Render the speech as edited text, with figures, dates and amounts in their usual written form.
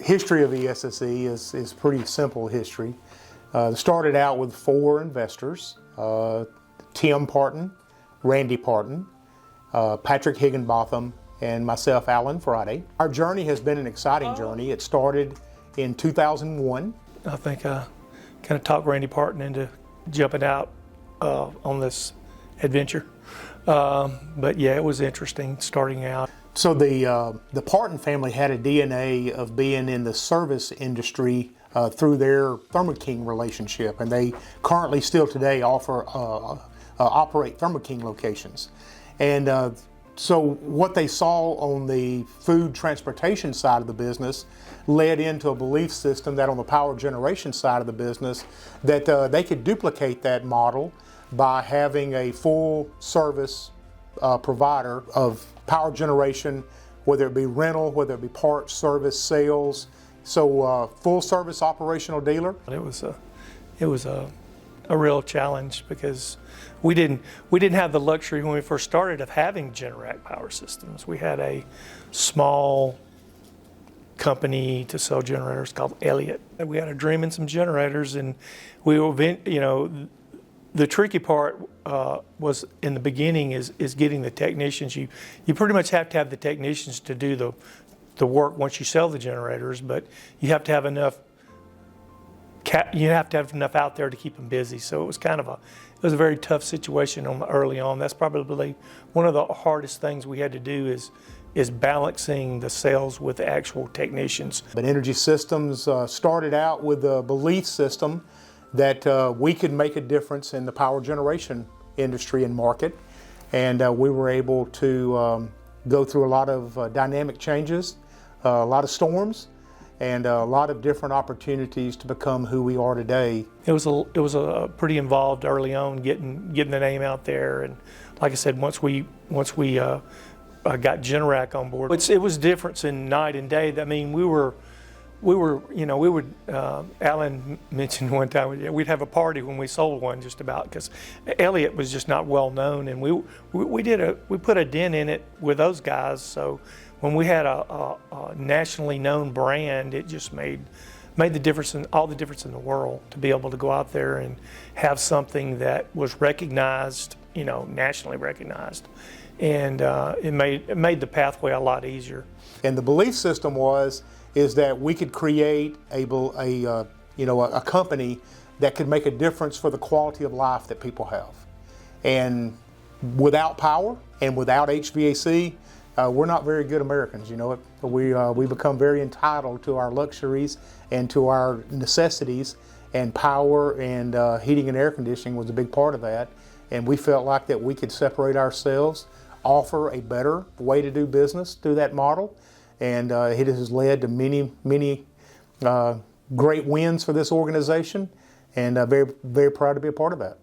history of ESSE is pretty simple history. Started out with 4 investors, Tim Parton, Randy Parton, Patrick Higginbotham, and myself, Alan Friday. Our journey has been an exciting journey. It started in 2001. I think I kind of talked Randy Parton into jumping out on this adventure. But yeah, it was interesting starting out. So the Parton family had a DNA of being in the service industry through their Thermo King relationship, and they currently still today operate Thermo King locations. And so what they saw on the food transportation side of the business led into a belief system that on the power generation side of the business that they could duplicate that model by having a full service provider of power generation, whether it be rental, whether it be parts, service, sales. So full service operational dealer. It was a real challenge because we didn't have the luxury when we first started of having Generac power systems. We had a small company to sell generators called Elliott. We had a dream and some generators, and we were, the tricky part was in the beginning is getting the technicians. You pretty much have to have the technicians to do the work once you sell the generators, but you have to have enough. You have to have enough out there to keep them busy. So it was a very tough situation early on. That's probably one of the hardest things we had to do is balancing the sales with the actual technicians. But Energy Systems started out with a belief system that we could make a difference in the power generation industry and market, and we were able to go through a lot of dynamic changes, a lot of storms, and a lot of different opportunities to become who we are today. It was a pretty involved early on getting the name out there, and like I said, once we got Generac on board, it was difference in night and day. I mean, we would, Alan mentioned one time, we'd have a party when we sold one just about, because Elliott was just not well known, and we put a dent in it with those guys. So when we had a nationally known brand, it just made the difference, all the difference in the world, to be able to go out there and have something that was recognized, nationally recognized. And it made the pathway a lot easier. And the belief system is that we could create a company that could make a difference for the quality of life that people have. And without power and without HVAC, we're not very good Americans, We become very entitled to our luxuries and to our necessities, and power and heating and air conditioning was a big part of that. And we felt like that we could separate ourselves, offer a better way to do business through that model. And it has led to many great wins for this organization, and very, very proud to be a part of that.